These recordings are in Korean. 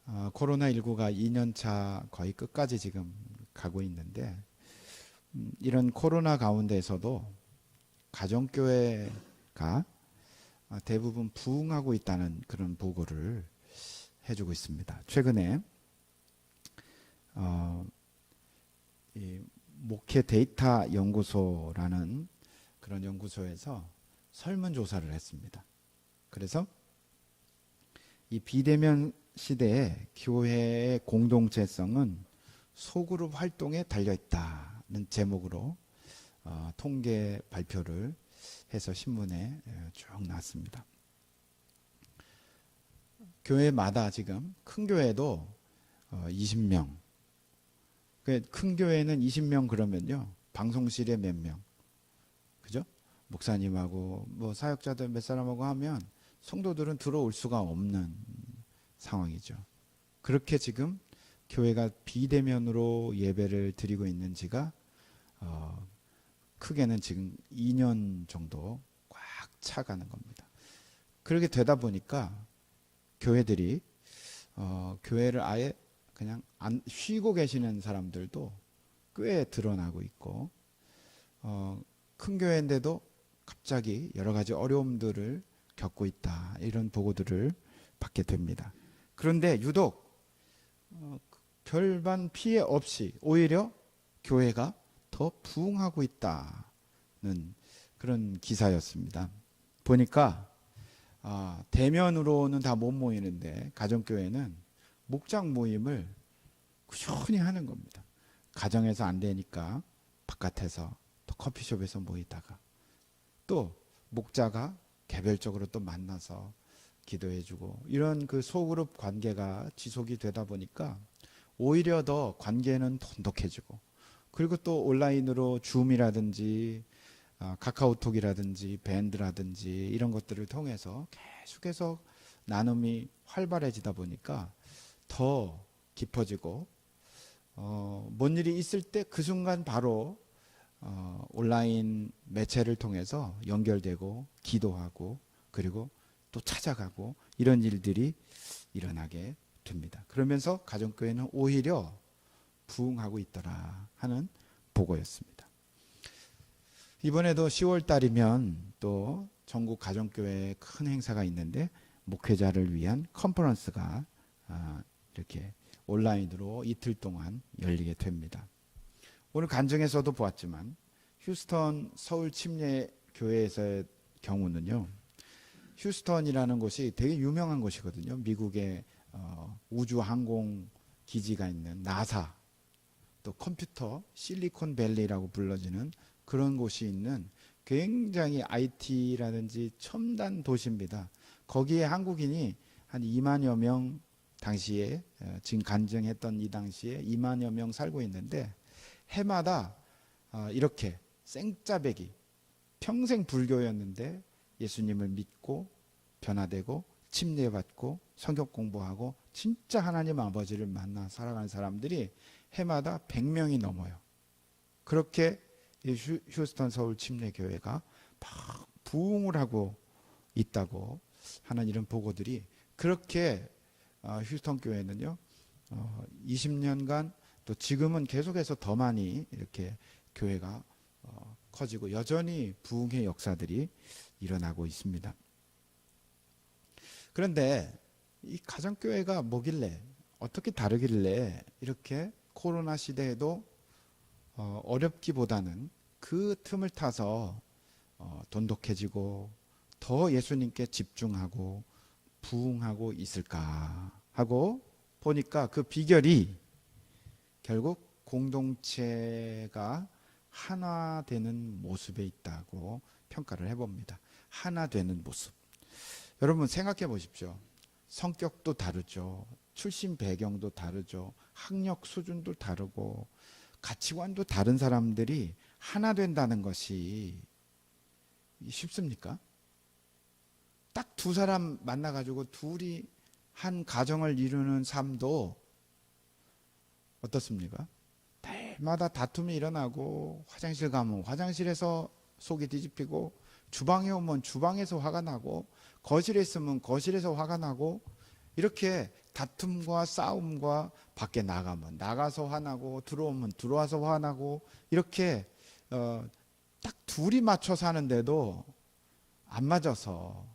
코로나19가 2년차 거의 끝까지 지금 가고 있는데, 이런 코로나 가운데서도 가정교회가 대부분 부흥하고 있다는 그런 보고를 해주고 있습니다. 최근에 이 목회 데이터 연구소라는 그런 연구소에서 설문조사를 했습니다. 그래서 이 비대면 시대에 교회의 공동체성은 소그룹 활동에 달려있다는 제목으로 통계 발표를 해서 신문에 쭉 나왔습니다. 교회마다 지금 큰 교회도 20명, 큰 교회는 20명 그러면요, 방송실에 몇 명, 그죠? 목사님하고 뭐 사역자들 몇 사람하고 하면 성도들은 들어올 수가 없는 상황이죠. 그렇게 지금 교회가 비대면으로 예배를 드리고 있는 지가 크게는 지금 2년 정도 꽉 차가는 겁니다. 그렇게 되다 보니까 교회들이 교회를 아예 그냥 쉬고 계시는 사람들도 꽤 드러나고 있고, 큰 교회인데도 갑자기 여러 가지 어려움들을 겪고 있다, 이런 보고들을 받게 됩니다. 그런데 유독 별반 피해 없이 오히려 교회가 더 부흥하고 있다는 그런 기사였습니다. 보니까 대면으로는 다 못 모이는데 가정교회는 목장 모임을 꾸준히 하는 겁니다. 가정에서 안 되니까 바깥에서 또 커피숍에서 모이다가 또 목자가 개별적으로 또 만나서 기도해주고, 이런 그 소그룹 관계가 지속이 되다 보니까 오히려 더 관계는 돈독해지고, 그리고 또 온라인으로 줌이라든지 카카오톡이라든지 밴드라든지 이런 것들을 통해서 계속해서 나눔이 활발해지다 보니까 더 깊어지고, 뭔 일이 있을 때 그 순간 바로 온라인 매체를 통해서 연결되고 기도하고 그리고 또 찾아가고, 이런 일들이 일어나게 됩니다. 그러면서 가정교회는 오히려 부흥하고 있더라 하는 보고였습니다. 이번에도 10월 달이면 또 전국 가정교회 큰 행사가 있는데, 목회자를 위한 컨퍼런스가 이렇게 온라인으로 이틀 동안 열리게 됩니다. 오늘 간증에서도 보았지만 휴스턴 서울 침례 교회에서의 경우는요, 휴스턴이라는 곳이 되게 유명한 곳이거든요. 미국의 우주 항공 기지가 있는 나사, 또 컴퓨터 실리콘밸리라고 불러지는 그런 곳이 있는 굉장히 IT라든지 첨단 도시입니다. 거기에 한국인이 한 2만여 명, 당시에 지금 간증했던 이 당시에 2만여 명 살고 있는데, 해마다 이렇게 생짜배기, 평생 불교였는데 예수님을 믿고 변화되고 침례받고 성경 공부하고 진짜 하나님 아버지를 만나 살아가는 사람들이 해마다 100명이 넘어요. 그렇게 휴스턴 서울 침례교회가 막 부흥을 하고 있다고 하는 이런 보고들이, 그렇게 휴스턴 교회는요 20년간, 또 지금은 계속해서 더 많이 이렇게 교회가 커지고 여전히 부흥의 역사들이 일어나고 있습니다. 그런데 이 가정교회가 뭐길래, 어떻게 다르길래 이렇게 코로나 시대에도 어렵기보다는 그 틈을 타서 돈독해지고 더 예수님께 집중하고 부흥하고 있을까 하고 보니까, 그 비결이 결국 공동체가 하나 되는 모습에 있다고 평가를 해봅니다. 하나 되는 모습. 여러분 생각해 보십시오. 성격도 다르죠. 출신 배경도 다르죠. 학력 수준도 다르고 가치관도 다른 사람들이 하나 된다는 것이 쉽습니까? 딱 두 사람 만나가지고 둘이 한 가정을 이루는 삶도 어떻습니까? 달마다 다툼이 일어나고, 화장실 가면 화장실에서 속이 뒤집히고, 주방에 오면 주방에서 화가 나고, 거실에 있으면 거실에서 화가 나고, 이렇게 다툼과 싸움과 밖에 나가면 나가서 화나고 들어오면 들어와서 화나고 이렇게 딱 둘이 맞춰 사는데도 안 맞아서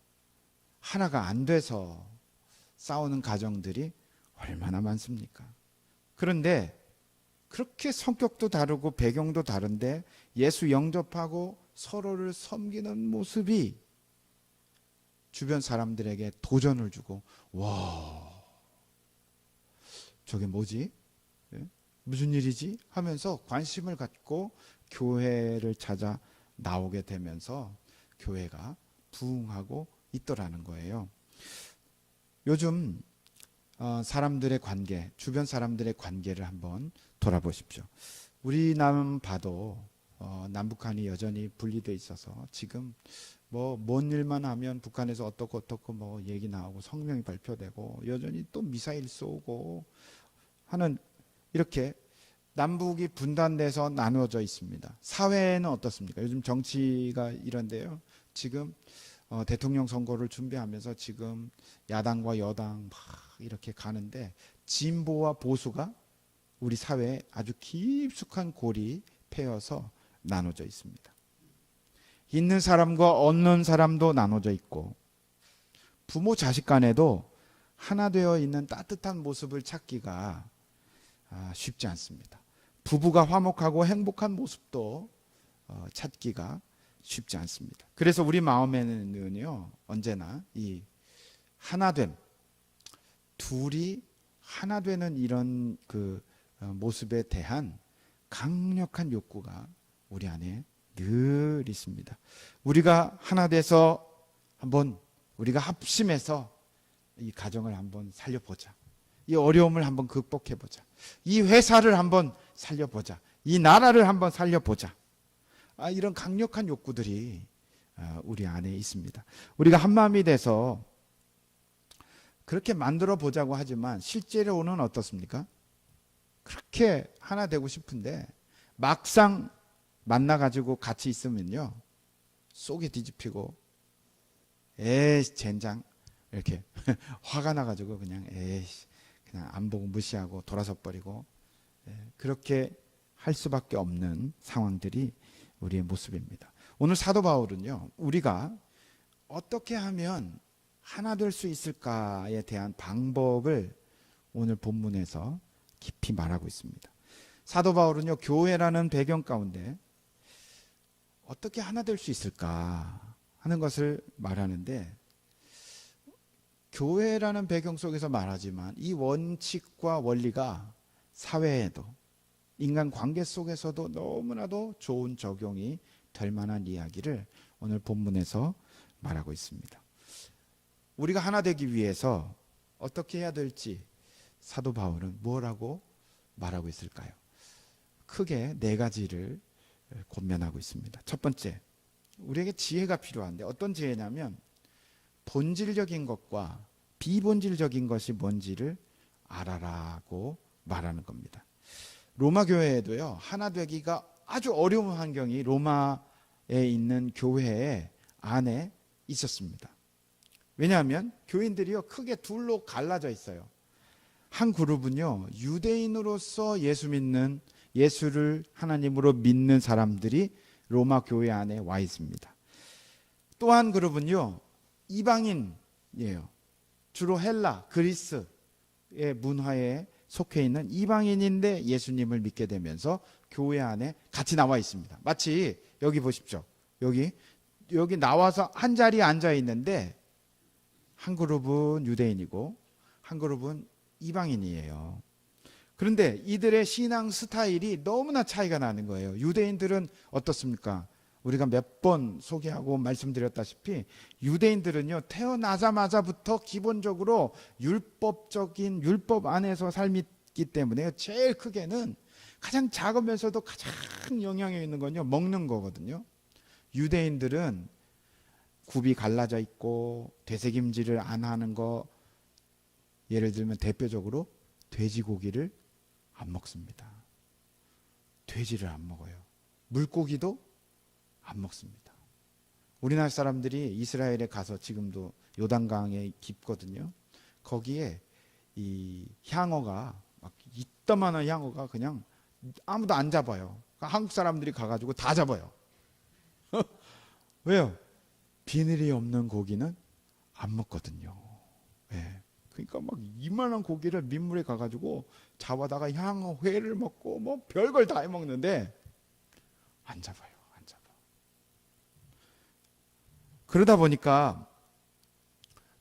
하나가 안 돼서 싸우는 가정들이 얼마나 많습니까? 그런데 그렇게 성격도 다르고 배경도 다른데 예수 영접하고 서로를 섬기는 모습이 주변 사람들에게 도전을 주고, 와, 저게 뭐지? 예? 무슨 일이지? 하면서 관심을 갖고 교회를 찾아 나오게 되면서 교회가 부흥하고 있더라는 거예요. 요즘 사람들의 관계, 주변 사람들의 관계를 한번 돌아보십시오. 우리나라만 봐도 남북한이 여전히 분리돼 있어서 지금 뭐 뭔 일만 하면 북한에서 어떻고 뭐 얘기 나오고 성명이 발표되고 여전히 또 미사일 쏘고 하는, 이렇게 남북이 분단돼서 나누어져 있습니다. 사회는 어떻습니까? 요즘 정치가 이런데요. 지금 대통령 선거를 준비하면서 지금 야당과 여당 막 이렇게 가는데 진보와 보수가 우리 사회에 아주 깊숙한 골이 패여서 나눠져 있습니다. 있는 사람과 없는 사람도 나눠져 있고 부모 자식 간에도 하나 되어 있는 따뜻한 모습을 찾기가 쉽지 않습니다. 부부가 화목하고 행복한 모습도 찾기가 쉽지 않습니다. 그래서 우리 마음에는요, 언제나 이 하나됨, 둘이 하나 되는 이런 그 모습에 대한 강력한 욕구가 우리 안에 늘 있습니다. 우리가 하나 돼서 한번 우리가 합심해서 이 가정을 한번 살려보자. 이 어려움을 한번 극복해보자. 이 회사를 한번 살려보자. 이 나라를 한번 살려보자. 이런 강력한 욕구들이 우리 안에 있습니다. 우리가 한마음이 돼서 그렇게 만들어 보자고 하지만 실제로는 어떻습니까? 그렇게 하나 되고 싶은데 막상 만나가지고 같이 있으면요, 속이 뒤집히고 에이 젠장 이렇게 화가 나가지고 그냥 안 보고 무시하고 돌아서 버리고, 그렇게 할 수밖에 없는 상황들이 우리의 모습입니다. 오늘 사도 바울은요, 우리가 어떻게 하면 하나 될 수 있을까에 대한 방법을 오늘 본문에서 깊이 말하고 있습니다. 사도 바울은요, 교회라는 배경 가운데 어떻게 하나 될 수 있을까 하는 것을 말하는데, 교회라는 배경 속에서 말하지만 이 원칙과 원리가 사회에도 인간 관계 속에서도 너무나도 좋은 적용이 될 만한 이야기를 오늘 본문에서 말하고 있습니다. 우리가 하나 되기 위해서 어떻게 해야 될지 사도 바울은 뭐라고 말하고 있을까요? 크게 네 가지를 권면하고 있습니다. 첫 번째, 우리에게 지혜가 필요한데 어떤 지혜냐면 본질적인 것과 비본질적인 것이 뭔지를 알아라고 말하는 겁니다. 로마 교회에도요, 하나 되기가 아주 어려운 환경이 로마에 있는 교회 안에 있었습니다. 왜냐하면 교인들이요, 크게 둘로 갈라져 있어요. 한 그룹은요, 유대인으로서 예수를 하나님으로 믿는 사람들이 로마 교회 안에 와 있습니다. 또 한 그룹은요, 이방인이에요. 주로 헬라, 그리스의 문화에 속해 있는 이방인인데 예수님을 믿게 되면서 교회 안에 같이 나와 있습니다. 마치 여기 보십시오. 여기 나와서 한 자리에 앉아 있는데 한 그룹은 유대인이고 한 그룹은 이방인이에요. 그런데 이들의 신앙 스타일이 너무나 차이가 나는 거예요. 유대인들은 어떻습니까? 우리가 몇 번 소개하고 말씀드렸다시피 유대인들은요, 태어나자마자부터 기본적으로 율법 안에서 삶이기 때문에 제일 크게는 가장 작으면서도 가장 영향이 있는 건요, 먹는 거거든요. 유대인들은 굽이 갈라져 있고 되새김질을 안 하는 거, 예를 들면 대표적으로 돼지고기를 안 먹습니다. 돼지를 안 먹어요. 물고기도 안 먹습니다. 우리나라 사람들이 이스라엘에 가서 지금도 요단강에 깊거든요. 거기에 이 향어가 막 이따만한 향어가 그냥 아무도 안 잡아요. 한국 사람들이 가가지고 다 잡아요. 왜요? 비늘이 없는 고기는 안 먹거든요. 예. 그러니까 막 이만한 고기를 민물에 가가지고 잡아다가 향어 회를 먹고 뭐 별걸 다 해먹는데 안 잡아요. 안 잡아. 그러다 보니까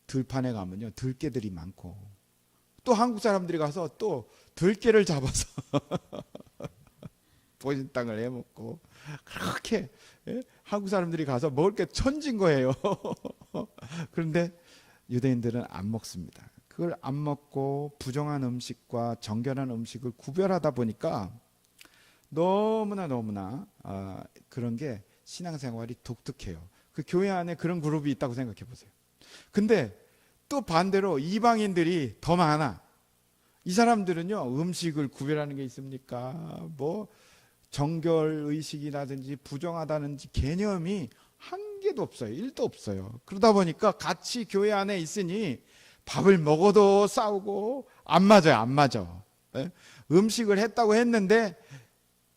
들판에 가면요 들깨들이 많고 또 한국 사람들이 가서 또 들깨를 잡아서 보신탕을 해먹고 그렇게 예? 한국 사람들이 가서 먹을 게 천진 거예요. 그런데 유대인들은 안 먹습니다. 그걸 안 먹고 부정한 음식과 정결한 음식을 구별하다 보니까 너무나 그런 게 신앙생활이 독특해요. 그 교회 안에 그런 그룹이 있다고 생각해 보세요. 근데 또 반대로 이방인들이 더 많아. 이 사람들은요 음식을 구별하는 게 있습니까? 뭐 정결 의식이라든지 부정하다든지 개념이 한 개도 없어요. 1도 없어요. 그러다 보니까 같이 교회 안에 있으니 밥을 먹어도 싸우고 안 맞아요. 안 맞아. 네? 음식을 했다고 했는데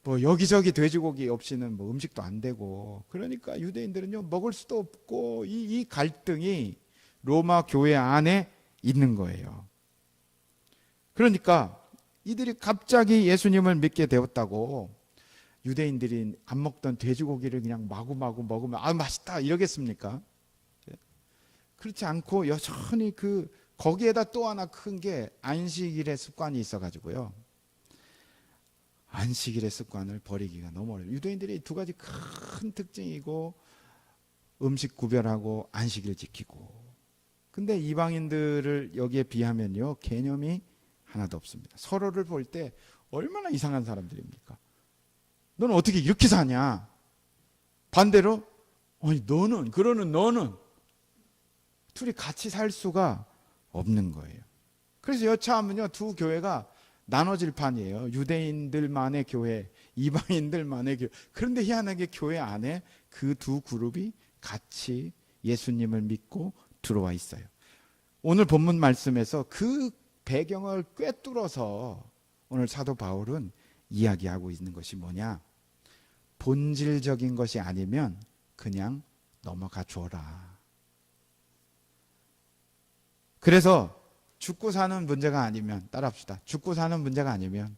뭐 여기저기 돼지고기 없이는 뭐 음식도 안 되고 그러니까 유대인들은요 먹을 수도 없고 이 갈등이 로마 교회 안에 있는 거예요. 그러니까 이들이 갑자기 예수님을 믿게 되었다고 유대인들이 안 먹던 돼지고기를 그냥 마구마구 먹으면 아 맛있다 이러겠습니까? 그렇지 않고 여전히 거기에다 또 하나 큰 게 안식일의 습관이 있어가지고요. 안식일의 습관을 버리기가 너무 어려워요. 유대인들이 두 가지 큰 특징이고 음식 구별하고 안식일 지키고. 근데 이방인들을 여기에 비하면요 개념이 하나도 없습니다. 서로를 볼 때 얼마나 이상한 사람들입니까? 너는 어떻게 이렇게 사냐? 반대로 아니 너는 그러는 너는 둘이 같이 살 수가 없는 거예요. 그래서 여차하면요 두 교회가 나눠질 판이에요. 유대인들만의 교회, 이방인들만의 교회. 그런데 희한하게 교회 안에 그 두 그룹이 같이 예수님을 믿고 들어와 있어요. 오늘 본문 말씀에서 그 배경을 꿰뚫어서 오늘 사도 바울은 이야기하고 있는 것이 뭐냐? 본질적인 것이 아니면 그냥 넘어가 줘라. 그래서 죽고 사는 문제가 아니면 따라합시다. 죽고 사는 문제가 아니면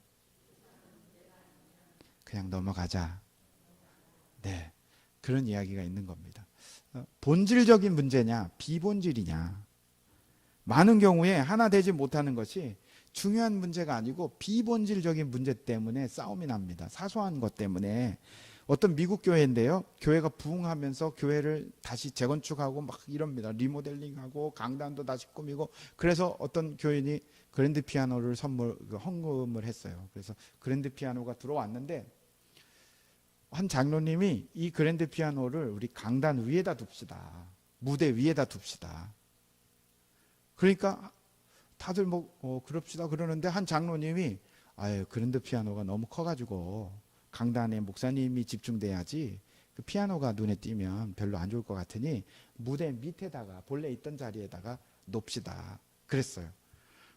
그냥 넘어가자. 네, 그런 이야기가 있는 겁니다. 본질적인 문제냐 비본질이냐. 많은 경우에 하나 되지 못하는 것이 중요한 문제가 아니고 비본질적인 문제 때문에 싸움이 납니다. 사소한 것 때문에. 어떤 미국 교회인데요. 교회가 부흥하면서 교회를 다시 재건축하고 막 이럽니다. 리모델링하고 강단도 다시 꾸미고. 그래서 어떤 교인이 그랜드 피아노를 헌금을 했어요. 그래서 그랜드 피아노가 들어왔는데 한 장로님이 이 그랜드 피아노를 우리 강단 위에다 둡시다. 무대 위에다 둡시다. 그러니까 다들 그럽시다 그러는데 한 장로님이 그랜드 피아노가 너무 커가지고 강단에 목사님이 집중돼야지 그 피아노가 눈에 띄면 별로 안 좋을 것 같으니 무대 밑에다가 본래 있던 자리에다가 놓읍시다 그랬어요.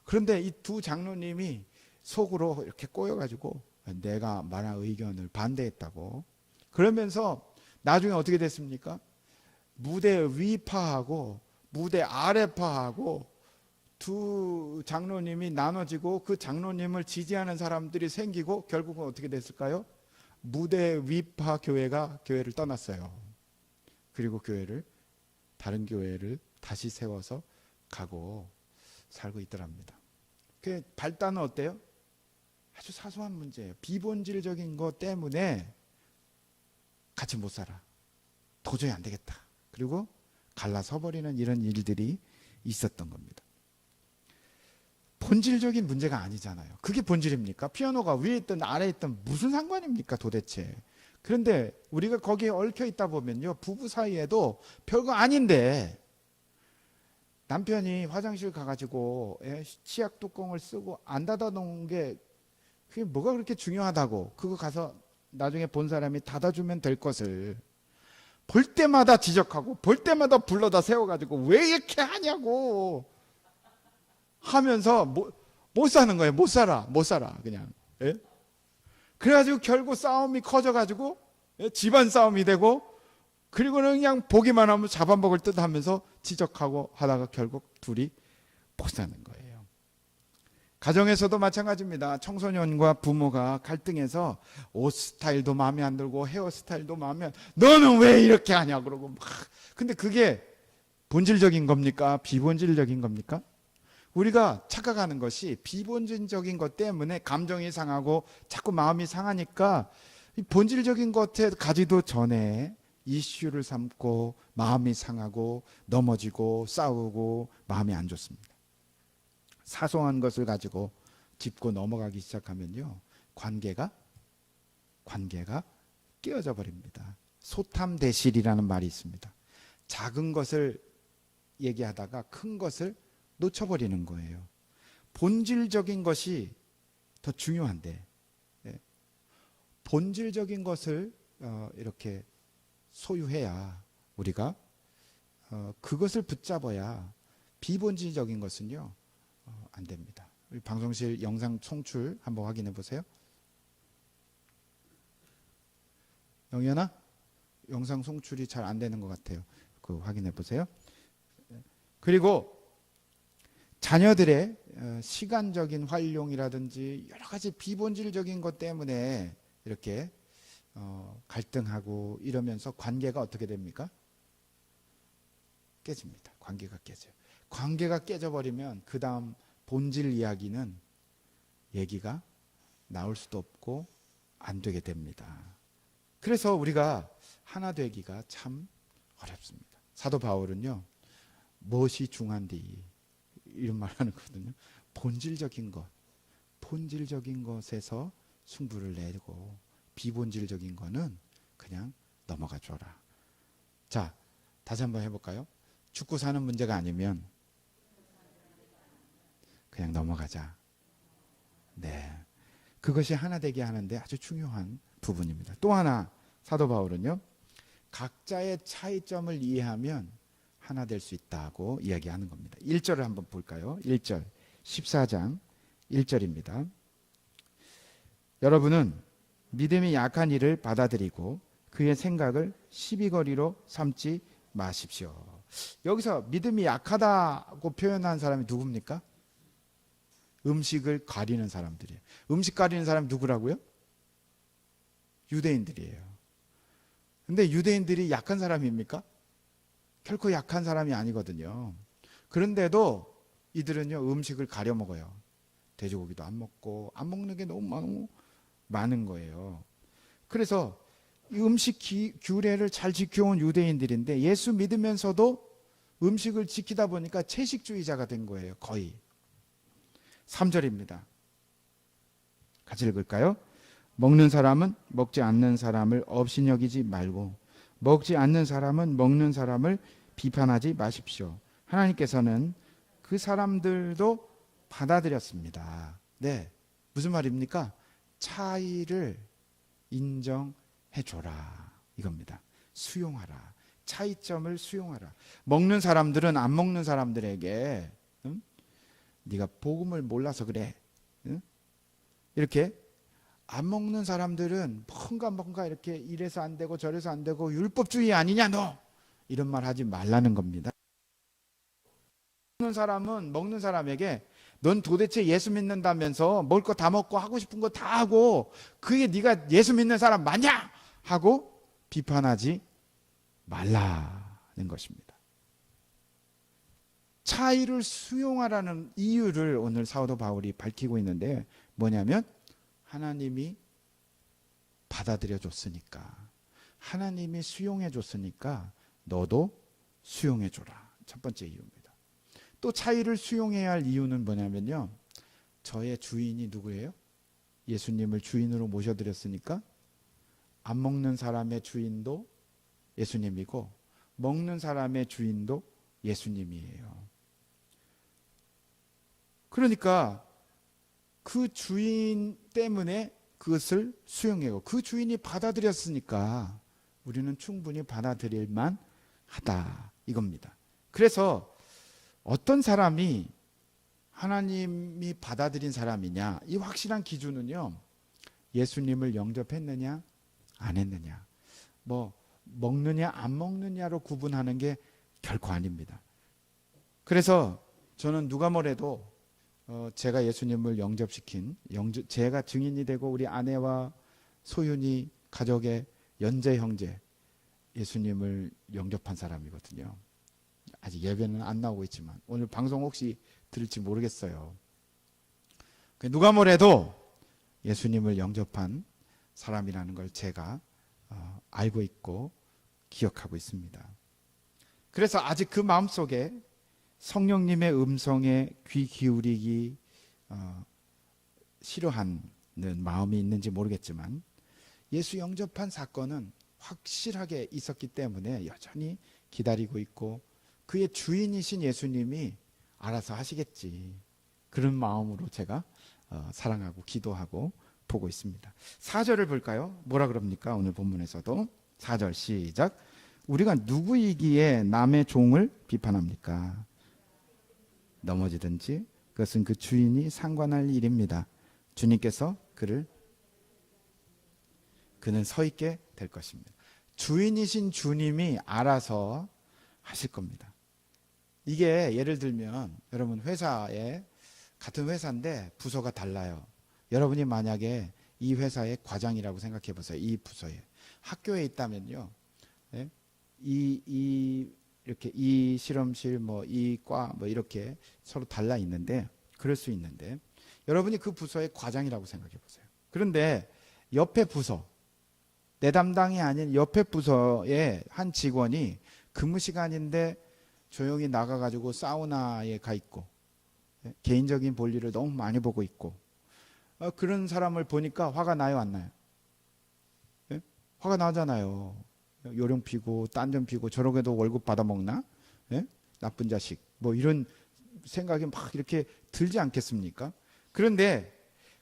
그런데 이 두 장로님이 속으로 이렇게 꼬여가지고 내가 말한 의견을 반대했다고. 그러면서 나중에 어떻게 됐습니까? 무대 위파하고 무대 아래파하고 두 장로님이 나눠지고 그 장로님을 지지하는 사람들이 생기고 결국은 어떻게 됐을까요? 무대 위파 교회가 교회를 떠났어요. 그리고 다른 교회를 다시 세워서 가고 살고 있더랍니다. 그 발단은 어때요? 아주 사소한 문제예요. 비본질적인 것 때문에 같이 못 살아. 도저히 안 되겠다. 그리고 갈라서 버리는 이런 일들이 있었던 겁니다. 본질적인 문제가 아니잖아요. 그게 본질입니까? 피아노가 위에 있든 아래에 있든 무슨 상관입니까 도대체. 그런데 우리가 거기에 얽혀 있다 보면요 부부 사이에도 별거 아닌데 남편이 화장실 가가지고 치약 뚜껑을 쓰고 안 닫아 놓은 게 그게 뭐가 그렇게 중요하다고 그거 가서 나중에 본 사람이 닫아주면 될 것을 볼 때마다 지적하고 볼 때마다 불러다 세워가지고 왜 이렇게 하냐고. 하면서 못 사는 거예요. 못 살아 그냥. 예? 그래가지고 결국 싸움이 커져가지고 집안 싸움이 되고, 그리고는 그냥 보기만 하면 잡아먹을 듯 하면서 지적하고 하다가 결국 둘이 못 사는 거예요. 가정에서도 마찬가지입니다. 청소년과 부모가 갈등해서 옷 스타일도 마음에 안 들고 헤어스타일도 마음에 안, 너는 왜 이렇게 하냐 그러고 막. 근데 그게 본질적인 겁니까? 비본질적인 겁니까? 우리가 착각하는 것이 비본질적인 것 때문에 감정이 상하고 자꾸 마음이 상하니까 이 본질적인 것에 가지도 전에 이슈를 삼고 마음이 상하고 넘어지고 싸우고 마음이 안 좋습니다. 사소한 것을 가지고 짚고 넘어가기 시작하면요, 관계가 깨어져 버립니다. 소탐대실이라는 말이 있습니다. 작은 것을 얘기하다가 큰 것을 놓쳐버리는 거예요. 본질적인 것이 더 중요한데, 본질적인 것을 이렇게 소유해야 우리가 그것을 붙잡아야 비본질적인 것은요 안 됩니다. 우리 방송실 영상 송출 한번 확인해 보세요. 영현아, 영상 송출이 잘 안 되는 것 같아요. 그 확인해 보세요. 그리고 자녀들의 시간적인 활용이라든지 여러 가지 비본질적인 것 때문에 이렇게 갈등하고 이러면서 관계가 어떻게 됩니까? 깨집니다. 관계가 깨져요. 관계가 깨져버리면 그 다음 본질 이야기는 얘기가 나올 수도 없고 안 되게 됩니다. 그래서 우리가 하나 되기가 참 어렵습니다. 사도 바울은요, 무엇이 중한디 이런 말 하는 거거든요. 본질적인 것에서 승부를 내고 비본질적인 거는 그냥 넘어가 줘라. 자, 다시 한번 해볼까요? 죽고 사는 문제가 아니면 그냥 넘어가자. 네, 그것이 하나 되게 하는데 아주 중요한 부분입니다. 또 하나 사도 바울은요, 각자의 차이점을 이해하면 하나 될 수 있다고 이야기하는 겁니다. 1절을 한번 볼까요? 1절 14장 1절입니다. 여러분은 믿음이 약한 이를 받아들이고 그의 생각을 시비거리로 삼지 마십시오. 여기서 믿음이 약하다고 표현한 사람이 누굽니까? 음식을 가리는 사람들이에요. 음식 가리는 사람이 누구라고요? 유대인들이에요. 근데 유대인들이 약한 사람입니까? 결코 약한 사람이 아니거든요. 그런데도 이들은요, 음식을 가려 먹어요. 돼지고기도 안 먹고 안 먹는 게 너무 많은 거예요. 그래서 이 음식 규례를 잘 지켜온 유대인들인데 예수 믿으면서도 음식을 지키다 보니까 채식주의자가 된 거예요. 거의. 3절입니다. 같이 읽을까요? 먹는 사람은 먹지 않는 사람을 업신여기지 말고 먹지 않는 사람은 먹는 사람을 비판하지 마십시오. 하나님께서는 그 사람들도 받아들였습니다. 네, 무슨 말입니까? 차이를 인정해줘라 이겁니다. 수용하라. 차이점을 수용하라. 먹는 사람들은 안 먹는 사람들에게 네가 복음을 몰라서 그래. 이렇게 안 먹는 사람들은 뭔가 이렇게 이래서 안 되고 저래서 안 되고 율법주의 아니냐 너, 이런 말 하지 말라는 겁니다. 먹는 사람은 먹는 사람에게 넌 도대체 예수 믿는다면서 먹을 거 다 먹고 하고 싶은 거 다 하고 그게 네가 예수 믿는 사람 맞냐? 하고 비판하지 말라는 것입니다. 차이를 수용하라는 이유를 오늘 사도 바울이 밝히고 있는데 뭐냐면 하나님이 받아들여 줬으니까, 하나님이 수용해 줬으니까 너도 수용해 줘라. 첫 번째 이유입니다. 또 차이를 수용해야 할 이유는 뭐냐면요, 저의 주인이 누구예요? 예수님을 주인으로 모셔드렸으니까 안 먹는 사람의 주인도 예수님이고 먹는 사람의 주인도 예수님이에요. 그러니까 그 주인 때문에 그것을 수용해요. 그 주인이 받아들였으니까 우리는 충분히 받아들일 만하다 이겁니다. 그래서 어떤 사람이 하나님이 받아들인 사람이냐, 이 확실한 기준은요, 예수님을 영접했느냐 안 했느냐, 뭐 먹느냐 안 먹느냐로 구분하는 게 결코 아닙니다. 그래서 저는 누가 뭐래도 제가 예수님을 영접시킨, 제가 증인이 되고 우리 아내와 소윤이 가족의 연재 형제 예수님을 영접한 사람이거든요. 아직 예배는 안 나오고 있지만 오늘 방송 혹시 들을지 모르겠어요. 누가 뭐래도 예수님을 영접한 사람이라는 걸 제가 알고 있고 기억하고 있습니다. 그래서 아직 그 마음속에 성령님의 음성에 귀 기울이기 싫어하는 마음이 있는지 모르겠지만 예수 영접한 사건은 확실하게 있었기 때문에 여전히 기다리고 있고 그의 주인이신 예수님이 알아서 하시겠지, 그런 마음으로 제가 사랑하고 기도하고 보고 있습니다. 4절을 볼까요? 뭐라 그럽니까? 오늘 본문에서도 4절 시작. 우리가 누구이기에 남의 종을 비판합니까? 넘어지든지 그것은 그 주인이 상관할 일입니다. 주님께서 그는 서 있게 될 것입니다. 주인이신 주님이 알아서 하실 겁니다. 이게 예를 들면 여러분 회사에, 같은 회사인데 부서가 달라요. 여러분이 만약에 이 회사의 과장이라고 생각해 보세요. 이 부서에. 학교에 있다면요, 이렇게 이 실험실, 뭐 이 과, 뭐 이렇게 서로 달라 있는데, 그럴 수 있는데 여러분이 그 부서의 과장이라고 생각해 보세요. 그런데 옆에 부서, 내 담당이 아닌 옆에 부서의 한 직원이 근무 시간인데 조용히 나가가지고 사우나에 가 있고 개인적인 볼일을 너무 많이 보고 있고 그런 사람을 보니까 화가 나요, 안 나요? 화가 나잖아요. 요령 피고 딴전 피고 저러게도 월급 받아먹나? 나쁜 자식, 뭐 이런 생각이 막 이렇게 들지 않겠습니까? 그런데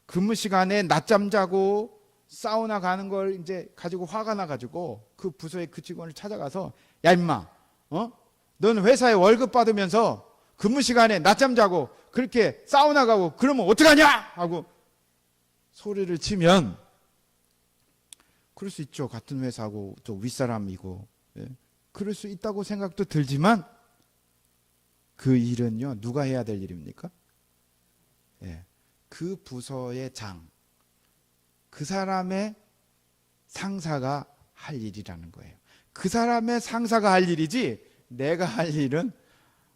근무 시간에 낮잠 자고 사우나 가는 걸 이제 가지고 화가 나가지고 그 부서의 그 직원을 찾아가서, 야 임마, 넌 회사에 월급 받으면서 근무 시간에 낮잠 자고 그렇게 사우나 가고 그러면 어떡하냐 하고 소리를 치면, 그럴 수 있죠. 같은 회사고 또 윗사람이고, 그럴 수 있다고 생각도 들지만 그 일은요, 누가 해야 될 일입니까? 그 부서의 장, 그 사람의 상사가 할 일이라는 거예요. 그 사람의 상사가 할 일이지 내가 할 일은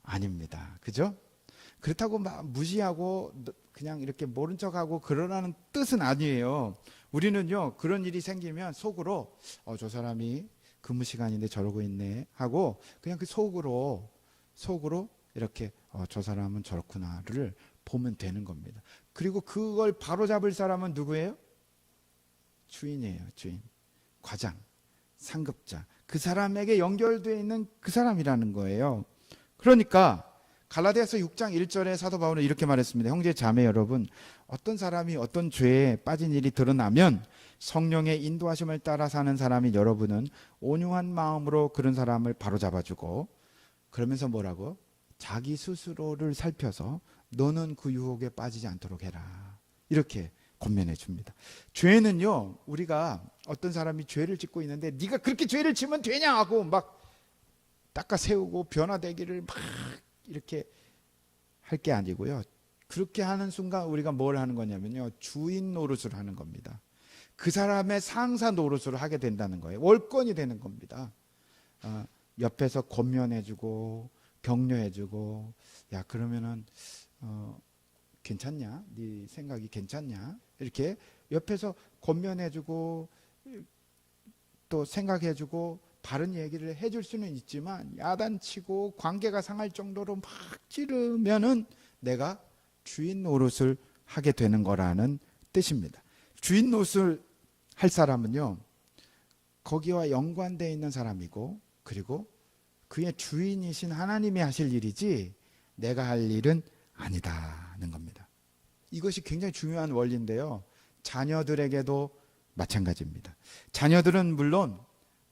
아닙니다. 그죠? 그렇다고 막 무시하고 그냥 이렇게 모른 척하고 그러라는 뜻은 아니에요. 우리는요, 그런 일이 생기면 속으로 저 사람이 근무 시간인데 저러고 있네 하고 그냥 그 속으로 이렇게 저 사람은 저렇구나를 보면 되는 겁니다. 그리고 그걸 바로잡을 사람은 누구예요? 주인이에요. 주인, 과장, 상급자, 그 사람에게 연결되어 있는 그 사람이라는 거예요. 그러니까 갈라디아서 6장 1절에 사도 바울은 이렇게 말했습니다. 형제 자매 여러분, 어떤 사람이 어떤 죄에 빠진 일이 드러나면 성령의 인도하심을 따라 사는 사람인 여러분은 온유한 마음으로 그런 사람을 바로잡아주고, 그러면서 뭐라고? 자기 스스로를 살펴서 너는 그 유혹에 빠지지 않도록 해라, 이렇게 권면해 줍니다. 죄는요, 우리가 어떤 사람이 죄를 짓고 있는데 네가 그렇게 죄를 지면 되냐 하고 막 닦아 세우고 변화되기를 막 이렇게 할 게 아니고요. 그렇게 하는 순간 우리가 뭘 하는 거냐면요, 주인 노릇을 하는 겁니다. 그 사람의 상사 노릇을 하게 된다는 거예요. 월권이 되는 겁니다. 옆에서 권면해주고 격려해주고, 야 그러면은 괜찮냐? 네 생각이 괜찮냐? 이렇게 옆에서 권면해주고 또 생각해주고 바른 얘기를 해줄 수는 있지만 야단치고 관계가 상할 정도로 막 찌르면은 내가 주인 노릇을 하게 되는 거라는 뜻입니다. 주인 노릇을 할 사람은요, 거기와 연관되어 있는 사람이고, 그리고 그의 주인이신 하나님이 하실 일이지 내가 할 일은 아니다는 겁니다. 이것이 굉장히 중요한 원리인데요, 자녀들에게도 마찬가지입니다. 자녀들은 물론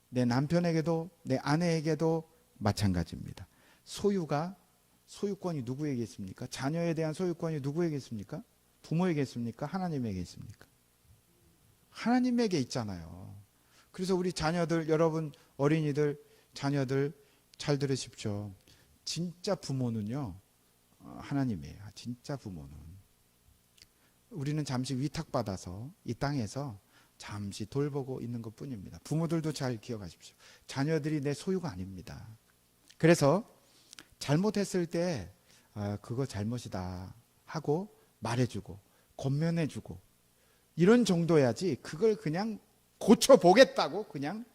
내 남편에게도 내 아내에게도 마찬가지입니다. 소유가 소유권이 누구에게 있습니까? 자녀에 대한 소유권이 누구에게 있습니까? 부모에게 있습니까? 하나님에게 있습니까? 하나님에게 있잖아요. 그래서 우리 자녀들, 여러분 어린이들, 자녀들 잘 들으십시오. 진짜 부모는요, 하나님이에요. 진짜 부모는. 우리는 잠시 위탁받아서 이 땅에서 잠시 돌보고 있는 것 뿐입니다. 부모들도 잘 기억하십시오. 자녀들이 내 소유가 아닙니다. 그래서 잘못했을 때 그거 잘못이다 하고 말해주고 권면해주고 이런 정도야지, 그걸 그냥 고쳐보겠다고 그냥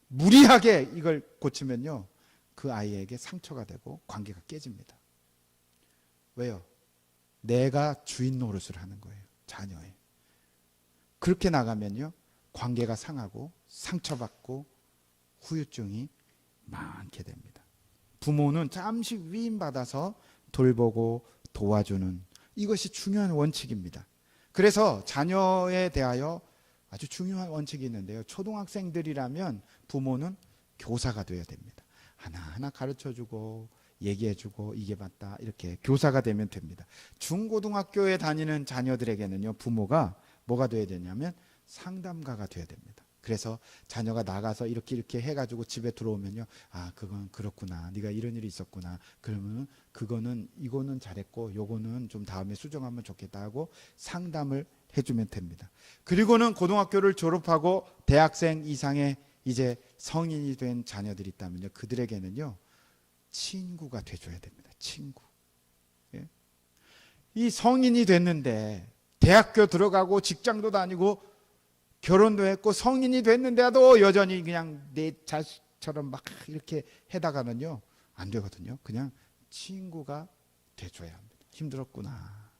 무리하게 이걸 고치면요, 그 아이에게 상처가 되고 관계가 깨집니다. 왜요? 내가 주인 노릇을 하는 거예요, 자녀에. 그렇게 나가면요, 관계가 상하고 상처받고 후유증이 많게 됩니다. 부모는 잠시 위임받아서 돌보고 도와주는, 이것이 중요한 원칙입니다. 그래서 자녀에 대하여 아주 중요한 원칙이 있는데요, 초등학생들이라면 부모는 교사가 되어야 됩니다. 하나하나 가르쳐주고 얘기해주고 이게 맞다 이렇게 교사가 되면 됩니다. 중고등학교에 다니는 자녀들에게는요, 부모가 뭐가 되어야 되냐면 상담가가 되어야 됩니다. 그래서 자녀가 나가서 이렇게 해가지고 집에 들어오면요, 그건 그렇구나, 네가 이런 일이 있었구나, 그러면 이거는 잘했고 요거는 좀 다음에 수정하면 좋겠다 하고 상담을 해주면 됩니다. 그리고는 고등학교를 졸업하고 대학생 이상의 이제 성인이 된 자녀들이 있다면요, 그들에게는요 친구가 돼줘야 됩니다. 친구. 이 성인이 됐는데 대학교 들어가고 직장도 다니고 결혼도 했고 성인이 됐는데도 여전히 그냥 내 자식처럼 막 이렇게 해다가는요 안 되거든요. 그냥 친구가 돼줘야 합니다. 힘들었구나.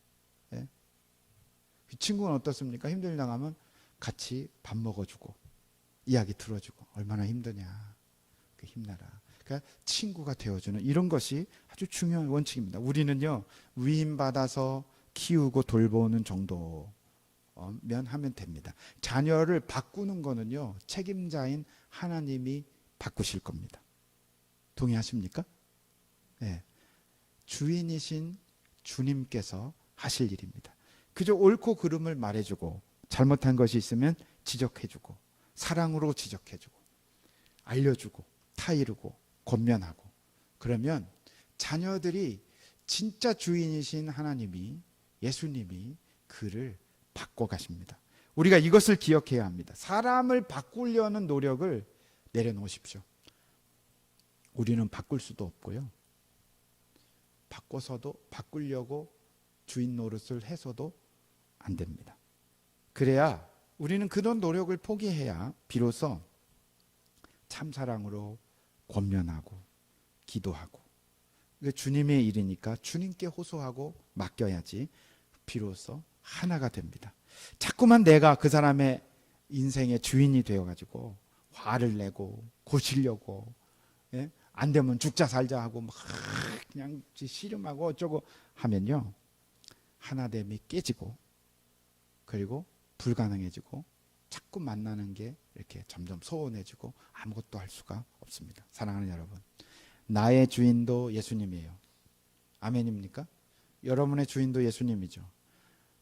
그 친구는 어떻습니까? 힘들다 하면 같이 밥 먹어주고 이야기 들어주고 얼마나 힘드냐, 힘내라. 그러니까 친구가 되어주는 이런 것이 아주 중요한 원칙입니다. 우리는요, 위임받아서 키우고 돌보는 정도면 하면 됩니다. 자녀를 바꾸는 거는요, 책임자인 하나님이 바꾸실 겁니다. 동의하십니까? 네. 주인이신 주님께서 하실 일입니다. 그저 옳고 그름을 말해주고 잘못한 것이 있으면 지적해주고 사랑으로 지적해주고 알려주고 타이르고 권면하고, 그러면 자녀들이 진짜 주인이신 하나님이, 예수님이 그를 바꿔가십니다. 우리가 이것을 기억해야 합니다. 사람을 바꾸려는 노력을 내려놓으십시오. 우리는 바꿀 수도 없고요, 바꿔서도 바꾸려고 주인 노릇을 해서도 안 됩니다. 그래야 우리는 그런 노력을 포기해야 비로소 참사랑으로 권면하고 기도하고, 주님의 일이니까 주님께 호소하고 맡겨야지 비로소 하나가 됩니다. 자꾸만 내가 그 사람의 인생의 주인이 되어가지고 화를 내고 고치려고, 안 되면 죽자 살자 하고 막 그냥 씨름하고 어쩌고 하면요, 하나됨이 깨지고 그리고 불가능해지고 자꾸 만나는 게 이렇게 점점 소원해지고 아무것도 할 수가 없습니다. 사랑하는 여러분, 나의 주인도 예수님이에요. 아멘입니까? 여러분의 주인도 예수님이죠.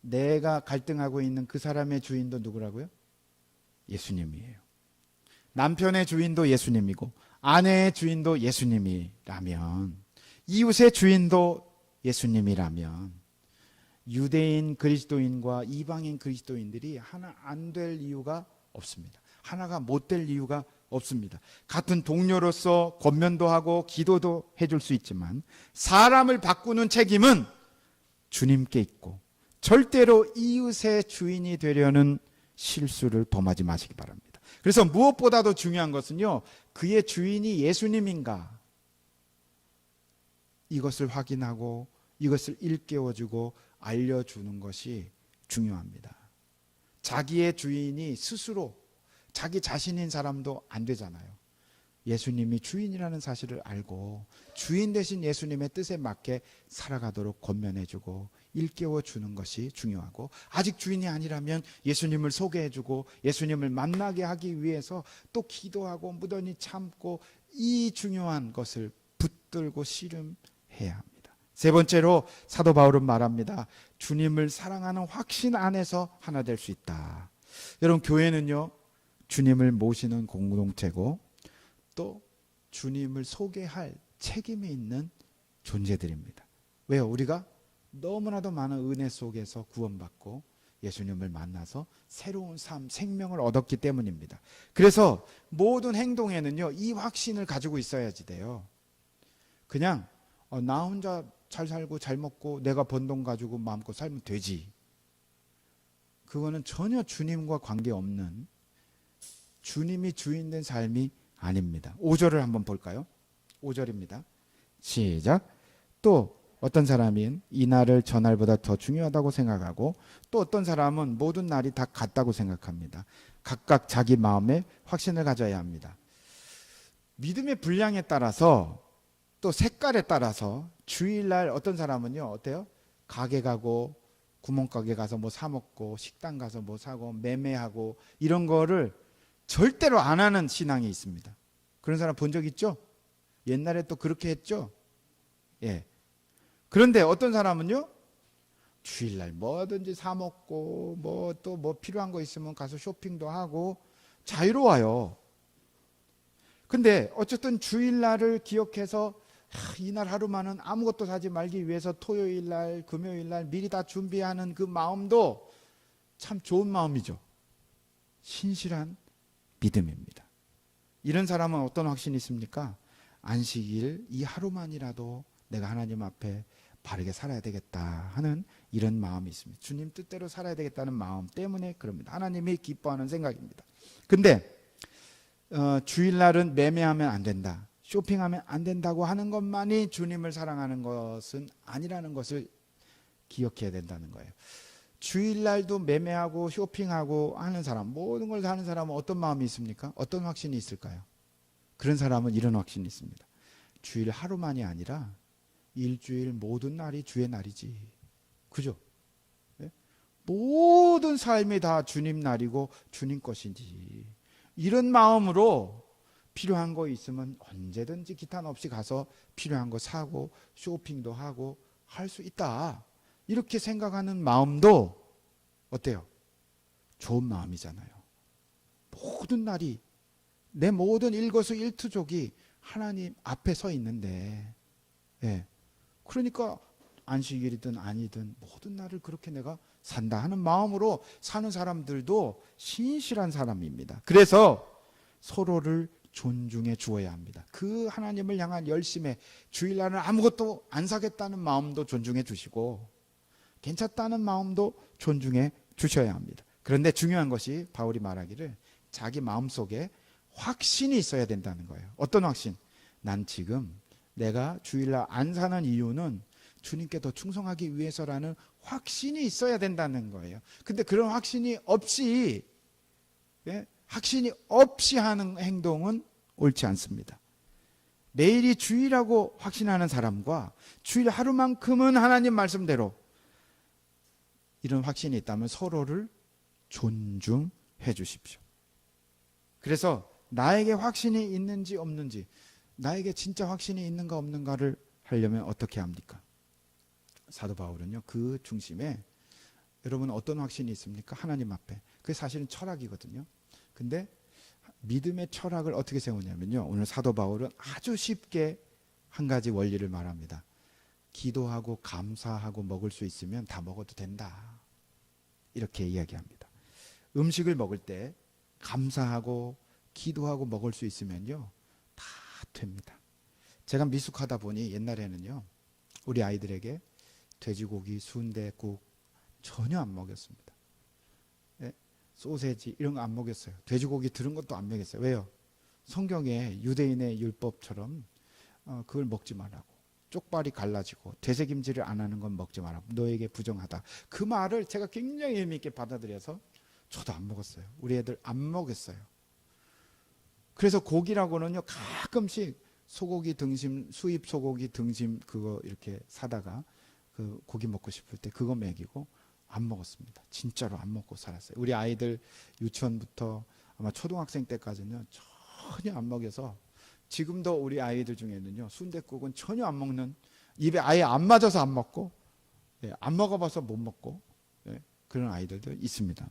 내가 갈등하고 있는 그 사람의 주인도 누구라고요? 예수님이에요. 남편의 주인도 예수님이고 아내의 주인도 예수님이라면, 이웃의 주인도 예수님이라면, 유대인 그리스도인과 이방인 그리스도인들이 하나 안 될 이유가 없습니다. 하나가 못 될 이유가 없습니다. 같은 동료로서 권면도 하고 기도도 해줄 수 있지만 사람을 바꾸는 책임은 주님께 있고, 절대로 이웃의 주인이 되려는 실수를 범하지 마시기 바랍니다. 그래서 무엇보다도 중요한 것은요, 그의 주인이 예수님인가, 이것을 확인하고 이것을 일깨워주고 알려주는 것이 중요합니다. 자기의 주인이 스스로 자기 자신인 사람도 안 되잖아요. 예수님이 주인이라는 사실을 알고 주인 되신 예수님의 뜻에 맞게 살아가도록 권면해주고 일깨워주는 것이 중요하고, 아직 주인이 아니라면 예수님을 소개해주고 예수님을 만나게 하기 위해서 또 기도하고 무던히 참고 이 중요한 것을 붙들고 해야 합니다. 세 번째로 사도 바울은 말합니다. 주님을 사랑하는 확신 안에서 하나 될 수 있다. 여러분, 교회는요, 주님을 모시는 공동체고 또 주님을 소개할 책임이 있는 존재들입니다. 왜요? 우리가 너무나도 많은 은혜 속에서 구원받고 예수님을 만나서 새로운 삶, 생명을 얻었기 때문입니다. 그래서 모든 행동에는요, 이 확신을 가지고 있어야지 돼요. 그냥 나 혼자 잘 살고 잘 먹고 내가 번 돈 가지고 마음껏 살면 되지. 그거는 전혀 주님과 관계없는, 주님이 주인된 삶이 아닙니다. 5절을 한번 볼까요? 5절입니다. 시작. 또 어떤 사람은 이 날을 저 날보다 더 중요하다고 생각하고 또 어떤 사람은 모든 날이 다 같다고 생각합니다. 각각 자기 마음에 확신을 가져야 합니다. 믿음의 분량에 따라서 또 색깔에 따라서 주일날 어떤 사람은요, 어때요? 가게 가고 구멍가게 가서 뭐 사 먹고 식당 가서 뭐 사고 매매하고 이런 거를 절대로 안 하는 신앙이 있습니다. 그런 사람 본 적 있죠? 옛날에 또 그렇게 했죠? 예. 그런데 어떤 사람은요, 주일날 뭐든지 사 먹고 뭐 또 뭐 필요한 거 있으면 가서 쇼핑도 하고 자유로워요. 근데 어쨌든 주일날을 기억해서 이날 하루만은 아무것도 사지 말기 위해서 토요일날, 금요일날 미리 다 준비하는 그 마음도 참 좋은 마음이죠. 신실한 믿음입니다. 이런 사람은 어떤 확신이 있습니까? 안식일 이 하루만이라도 내가 하나님 앞에 바르게 살아야 되겠다 하는 이런 마음이 있습니다. 주님 뜻대로 살아야 되겠다는 마음 때문에 그럽니다. 하나님이 기뻐하는 생각입니다. 근데 주일날은 매매하면 안 된다, 쇼핑하면 안 된다고 하는 것만이 주님을 사랑하는 것은 아니라는 것을 기억해야 된다는 거예요. 주일날도 매매하고 쇼핑하고 하는 사람, 모든 걸 하는 사람은 어떤 마음이 있습니까? 어떤 확신이 있을까요? 그런 사람은 이런 확신이 있습니다. 주일 하루만이 아니라 일주일 모든 날이 주의 날이지. 그죠? 네? 모든 삶이 다 주님 날이고 주님 것이지. 이런 마음으로 필요한 거 있으면 언제든지 기탄 없이 가서 필요한 거 사고 쇼핑도 하고 할 수 있다. 이렇게 생각하는 마음도 어때요? 좋은 마음이잖아요. 모든 날이, 내 모든 일거수일투족이 하나님 앞에 서 있는데, 예. 그러니까 안식일이든 아니든 모든 날을 그렇게 내가 산다 하는 마음으로 사는 사람들도 신실한 사람입니다. 그래서 서로를 존중해 주어야 합니다. 그 하나님을 향한 열심에 주일날은 아무것도 안 사겠다는 마음도 존중해 주시고 괜찮다는 마음도 존중해 주셔야 합니다. 그런데 중요한 것이 바울이 말하기를 자기 마음속에 확신이 있어야 된다는 거예요. 어떤 확신? 난 지금 내가 주일날 안 사는 이유는 주님께 더 충성하기 위해서라는 확신이 있어야 된다는 거예요. 근데 그런 확신이 없이, 확신이 없이 하는 행동은 옳지 않습니다. 내일이 주일이라고 확신하는 사람과 주일 하루만큼은 하나님 말씀대로 이런 확신이 있다면 서로를 존중해 주십시오. 그래서 나에게 확신이 있는지 없는지, 나에게 진짜 확신이 있는가 없는가를 하려면 어떻게 합니까? 사도 바울은요, 그 중심에 여러분 어떤 확신이 있습니까? 하나님 앞에. 그게 사실은 철학이거든요. 근데 믿음의 철학을 어떻게 세우냐면요, 오늘 사도 바울은 아주 쉽게 한 가지 원리를 말합니다. 기도하고 감사하고 먹을 수 있으면 다 먹어도 된다, 이렇게 이야기합니다. 음식을 먹을 때 감사하고 기도하고 먹을 수 있으면요 다 됩니다. 제가 미숙하다 보니 옛날에는요 우리 아이들에게 돼지고기, 순댓국 전혀 안 먹였습니다. 소세지 이런 거 안 먹였어요. 돼지고기 들은 것도 안 먹였어요. 왜요? 성경에 유대인의 율법처럼 그걸 먹지 말라고, 쪽발이 갈라지고 되새김질을 안 하는 건 먹지 마라, 너에게 부정하다, 그 말을 제가 굉장히 의미 있게 받아들여서 저도 안 먹었어요. 우리 애들 안 먹였어요. 그래서 고기라고는요 가끔씩 소고기 등심, 수입 소고기 등심 그거 이렇게 사다가 그 고기 먹고 싶을 때 그거 먹이고 안 먹었습니다. 진짜로 안 먹고 살았어요. 우리 아이들 유치원부터 아마 초등학생 때까지는 전혀 안 먹여서 지금도 우리 아이들 중에는요 순댓국은 전혀 안 먹는 입에 아예 안 맞아서 안 먹고, 안 먹어봐서 못 먹고, 그런 아이들도 있습니다.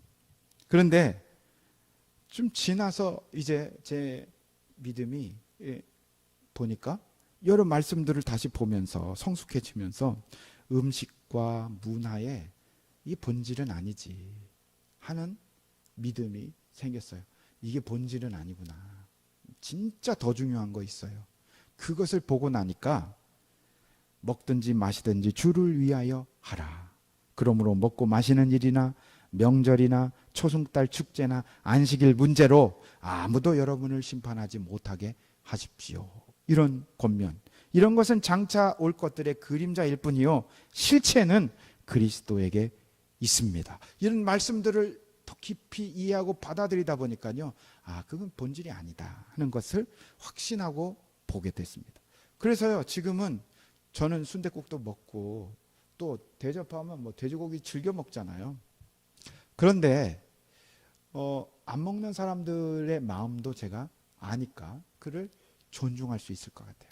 그런데 좀 지나서 이제 제 믿음이 보니까 여러 말씀들을 다시 보면서 성숙해지면서 음식과 문화의 이 본질은 아니지 하는 믿음이 생겼어요. 이게 본질은 아니구나. 진짜 더 중요한 거 있어요. 그것을 보고 나니까 먹든지 마시든지 주를 위하여 하라. 그러므로 먹고 마시는 일이나 명절이나 초승달 축제나 안식일 문제로 아무도 여러분을 심판하지 못하게 하십시오. 이런 권면, 이런 것은 장차 올 것들의 그림자일 뿐이요 실체는 그리스도에게 있습니다. 이런 말씀들을 더 깊이 이해하고 받아들이다 보니까요, 그건 본질이 아니다 하는 것을 확신하고 보게 됐습니다. 그래서요, 지금은 저는 순댓국도 먹고 또 대접하면 뭐 돼지고기 즐겨 먹잖아요. 그런데 안 먹는 사람들의 마음도 제가 아니까 그를 존중할 수 있을 것 같아요.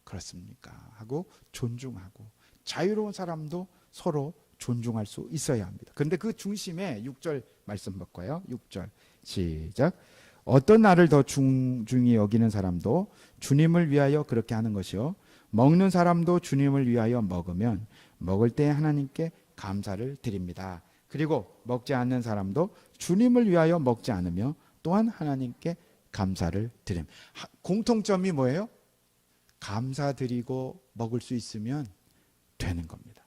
그렇습니까? 하고 존중하고, 자유로운 사람도 서로 존중할 수 있어야 합니다. 그런데 그 중심에 6절 말씀 볼까요? 6절 시작. 어떤 나를 더 중중히 여기는 사람도 주님을 위하여 그렇게 하는 것이요 먹는 사람도 주님을 위하여 먹으면 먹을 때 하나님께 감사를 드립니다. 그리고 먹지 않는 사람도 주님을 위하여 먹지 않으며 또한 하나님께 감사를 드림. 공통점이 뭐예요? 감사드리고 먹을 수 있으면 되는 겁니다.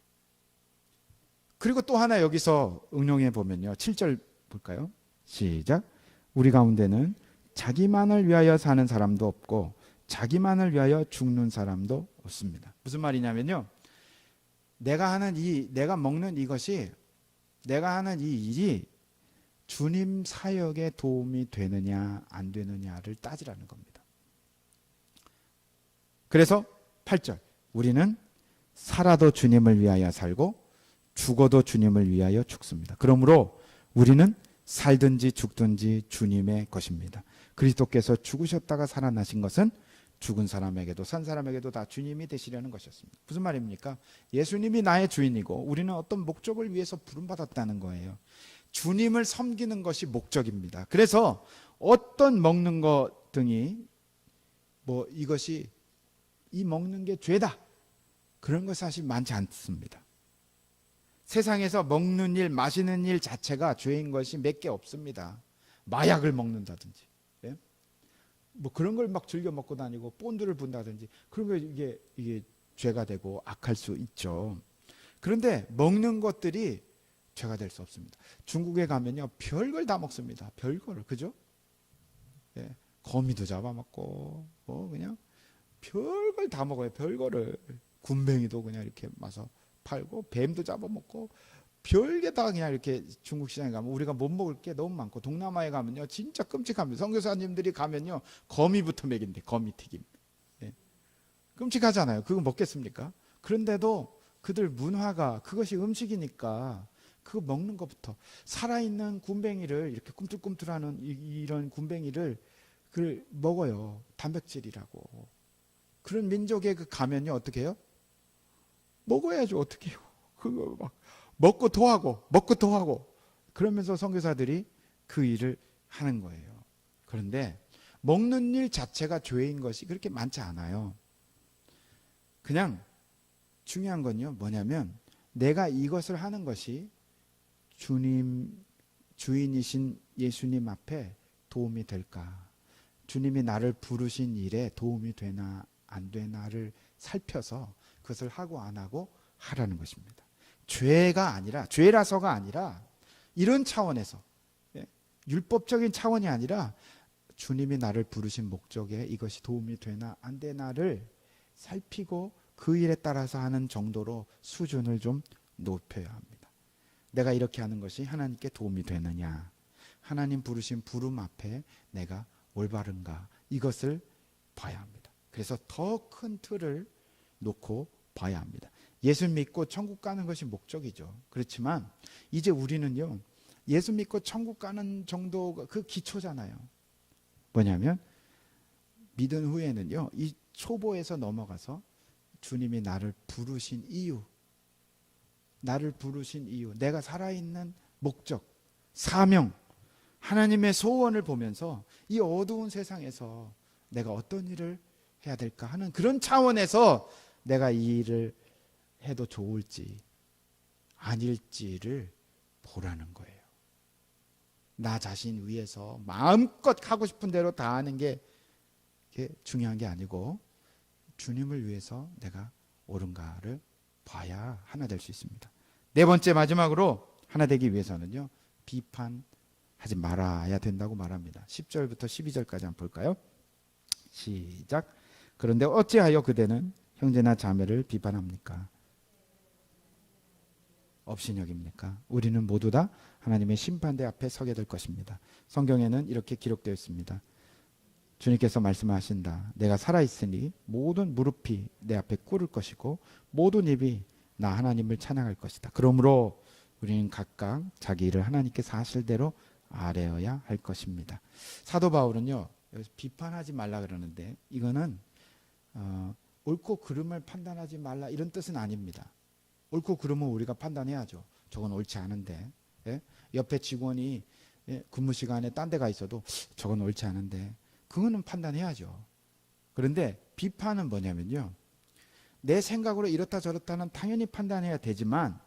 그리고 또 하나 여기서 응용해 보면요, 7절 볼까요? 시작. 우리 가운데는 자기만을 위하여 사는 사람도 없고 자기만을 위하여 죽는 사람도 없습니다. 무슨 말이냐면요, 내가 먹는 이것이, 내가 하는 이 일이 주님 사역에 도움이 되느냐 안 되느냐를 따지라는 겁니다. 그래서 8절, 우리는 살아도 주님을 위하여 살고 죽어도 주님을 위하여 죽습니다. 그러므로 우리는 살든지 죽든지 주님의 것입니다. 그리스도께서 죽으셨다가 살아나신 것은 죽은 사람에게도 산 사람에게도 다 주님이 되시려는 것이었습니다. 무슨 말입니까? 예수님이 나의 주인이고 우리는 어떤 목적을 위해서 부름받았다는 거예요. 주님을 섬기는 것이 목적입니다. 그래서 어떤 먹는 것 등이 이것이 이 먹는 게 죄다, 그런 것 사실 많지 않습니다. 세상에서 먹는 일, 마시는 일 자체가 죄인 것이 몇 개 없습니다. 마약을 먹는다든지, 그런 걸 막 즐겨 먹고 다니고 본드를 분다든지, 그러면 이게 죄가 되고 악할 수 있죠. 그런데 먹는 것들이 죄가 될 수 없습니다. 중국에 가면요, 별걸 다 먹습니다. 별걸, 그죠? 거미도 잡아먹고, 그냥 별걸 다 먹어요. 별거를. 군뱅이도 그냥 이렇게 마서 팔고, 뱀도 잡아먹고, 별게 다 그냥 이렇게 중국 시장에 가면 우리가 못 먹을 게 너무 많고, 동남아에 가면요 진짜 끔찍합니다. 선교사님들이 가면요 거미부터 먹인대. 거미튀김. 끔찍하잖아요. 그거 먹겠습니까? 그런데도 그들 문화가 그것이 음식이니까 그거 먹는 것부터, 살아있는 군뱅이를, 이렇게 꿈틀꿈틀하는 이런 군뱅이를 그걸 먹어요. 단백질이라고. 그런 민족에 가면요 어떻게 해요? 먹어야죠. 어떻게 해요? 그거 막 먹고 토하고 그러면서 선교사들이 그 일을 하는 거예요. 그런데 먹는 일 자체가 죄인 것이 그렇게 많지 않아요. 그냥 중요한 건요 뭐냐면, 내가 이것을 하는 것이 주인이신 예수님 앞에 도움이 될까, 주님이 나를 부르신 일에 도움이 되나 안 되나를 살펴서 그것을 하고 안 하고 하라는 것입니다. 죄라서가 아니라 이런 차원에서, 율법적인 차원이 아니라 주님이 나를 부르신 목적에 이것이 도움이 되나 안 되나를 살피고 그 일에 따라서 하는 정도로 수준을 좀 높여야 합니다. 내가 이렇게 하는 것이 하나님께 도움이 되느냐, 하나님 부르신 부름 앞에 내가 올바른가, 이것을 봐야 합니다. 그래서 더 큰 틀을 놓고 봐야 합니다. 예수 믿고 천국 가는 것이 목적이죠. 그렇지만 이제 우리는요, 예수 믿고 천국 가는 정도가 그 기초잖아요. 뭐냐면 믿은 후에는요, 이 초보에서 넘어가서 주님이 나를 부르신 이유, 내가 살아있는 목적, 사명, 하나님의 소원을 보면서 이 어두운 세상에서 내가 어떤 일을 해야 될까 하는 그런 차원에서 내가 이 일을 해도 좋을지 아닐지를 보라는 거예요. 나 자신 위해서 마음껏 하고 싶은 대로 다 하는 게 중요한 게 아니고 주님을 위해서 내가 옳은가를 봐야 하나 될 수 있습니다. 네 번째, 마지막으로 하나 되기 위해서는요, 비판하지 말아야 된다고 말합니다. 10절부터 12절까지 한번 볼까요? 시작. 그런데 어찌하여 그대는 형제나 자매를 비판합니까? 업신여깁니까? 우리는 모두 다 하나님의 심판대 앞에 서게 될 것입니다. 성경에는 이렇게 기록되어 있습니다. 주님께서 말씀하신다. 내가 살아있으니 모든 무릎이 내 앞에 꿇을 것이고 모든 입이 나 하나님을 찬양할 것이다. 그러므로 우리는 각각 자기 일을 하나님께서 하실 대로 아뢰어야 할 것입니다. 사도 바울은요, 여기서 비판하지 말라 그러는데 이거는 옳고 그름을 판단하지 말라 이런 뜻은 아닙니다. 옳고 그름은 우리가 판단해야죠. 저건 옳지 않은데, 예? 옆에 직원이 근무 시간에 딴 데가 있어도 저건 옳지 않은데 그거는 판단해야죠. 그런데 비판은 뭐냐면요, 내 생각으로 이렇다 저렇다는 당연히 판단해야 되지만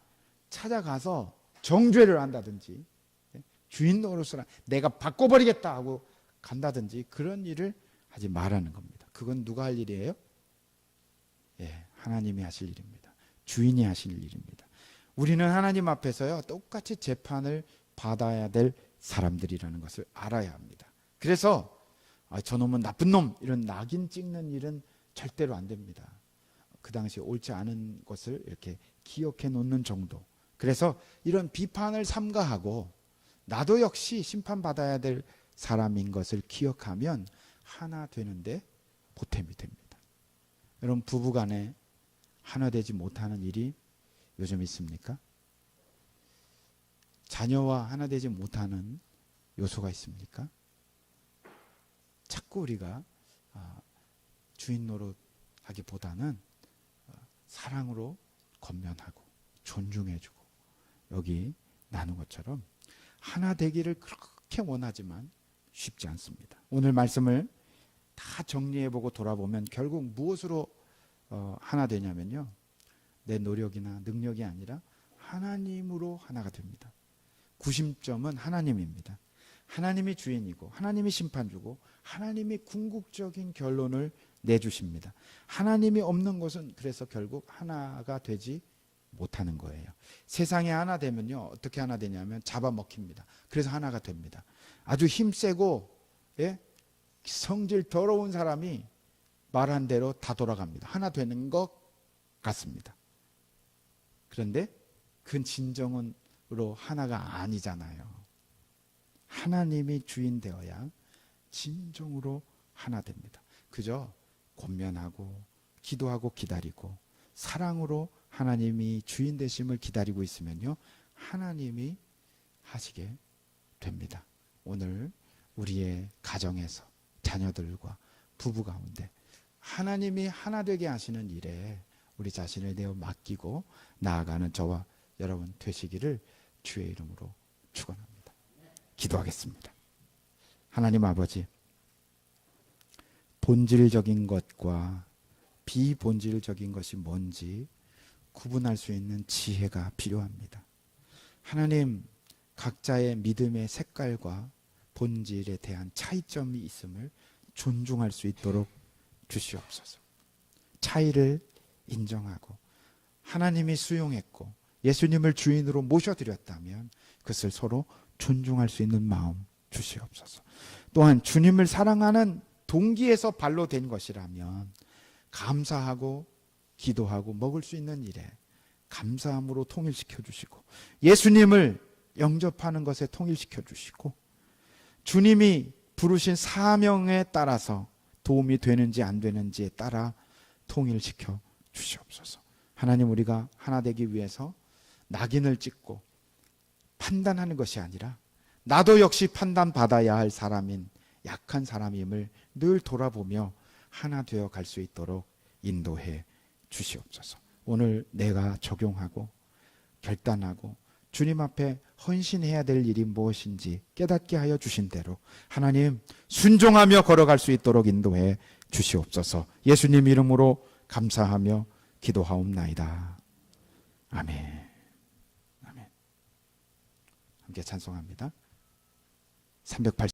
찾아가서 정죄를 한다든지 주인 노릇을 내가 바꿔버리겠다 하고 간다든지 그런 일을 하지 말라는 겁니다. 그건 누가 할 일이에요? 하나님이 하실 일입니다. 주인이 하실 일입니다. 우리는 하나님 앞에서요, 똑같이 재판을 받아야 될 사람들이라는 것을 알아야 합니다. 그래서 저놈은 나쁜 놈, 이런 낙인 찍는 일은 절대로 안 됩니다. 그 당시 옳지 않은 것을 이렇게 기억해 놓는 정도. 그래서 이런 비판을 삼가하고 나도 역시 심판받아야 될 사람인 것을 기억하면 하나 되는데 보탬이 됩니다. 여러분, 부부간에 하나 되지 못하는 일이 요즘 있습니까? 자녀와 하나 되지 못하는 요소가 있습니까? 자꾸 우리가 주인 노릇하기보다는 사랑으로 권면하고 존중해주고 여기 나눈 것처럼 하나 되기를 그렇게 원하지만 쉽지 않습니다. 오늘 말씀을 다 정리해보고 돌아보면 결국 무엇으로 하나 되냐면요, 내 노력이나 능력이 아니라 하나님으로 하나가 됩니다. 구심점은 하나님입니다. 하나님이 주인이고 하나님이 심판주고 하나님이 궁극적인 결론을 내주십니다. 하나님이 없는 것은 그래서 결국 하나가 되지 못하는 거예요. 세상에 하나 되면요, 어떻게 하나 되냐면 잡아먹힙니다. 그래서 하나가 됩니다. 아주 힘세고 성질 더러운 사람이 말한 대로 다 돌아갑니다. 하나 되는 것 같습니다. 그런데 그건 진정으로 하나가 아니잖아요. 하나님이 주인 되어야 진정으로 하나 됩니다. 그저 권면하고 기도하고 기다리고 사랑으로 하나님이 주인 되심을 기다리고 있으면요, 하나님이 하시게 됩니다. 오늘 우리의 가정에서 자녀들과 부부 가운데 하나님이 하나 되게 하시는 일에 우리 자신을 내어 맡기고 나아가는 저와 여러분 되시기를 주의 이름으로 축원합니다. 기도하겠습니다. 하나님 아버지, 본질적인 것과 비본질적인 것이 뭔지 구분할 수 있는 지혜가 필요합니다. 하나님, 각자의 믿음의 색깔과 본질에 대한 차이점이 있음을 존중할 수 있도록 주시옵소서. 차이를 인정하고 하나님이 수용했고 예수님을 주인으로 모셔드렸다면 그것을 서로 존중할 수 있는 마음 주시옵소서. 또한 주님을 사랑하는 동기에서 발로 된 것이라면 감사하고 기도하고 먹을 수 있는 일에 감사함으로 통일시켜 주시고 예수님을 영접하는 것에 통일시켜 주시고 주님이 부르신 사명에 따라서 도움이 되는지 안 되는지에 따라 통일시켜 주시옵소서. 하나님, 우리가 하나 되기 위해서 낙인을 찍고 판단하는 것이 아니라 나도 역시 판단받아야 할 사람인 약한 사람임을 늘 돌아보며 하나 되어 갈 수 있도록 인도해 주시옵소서. 오늘 내가 적용하고 결단하고 주님 앞에 헌신해야 될 일이 무엇인지 깨닫게 하여 주신 대로 하나님 순종하며 걸어갈 수 있도록 인도해 주시옵소서. 예수님 이름으로 감사하며 기도하옵나이다. 아멘. 아멘. 함께 찬송합니다. 380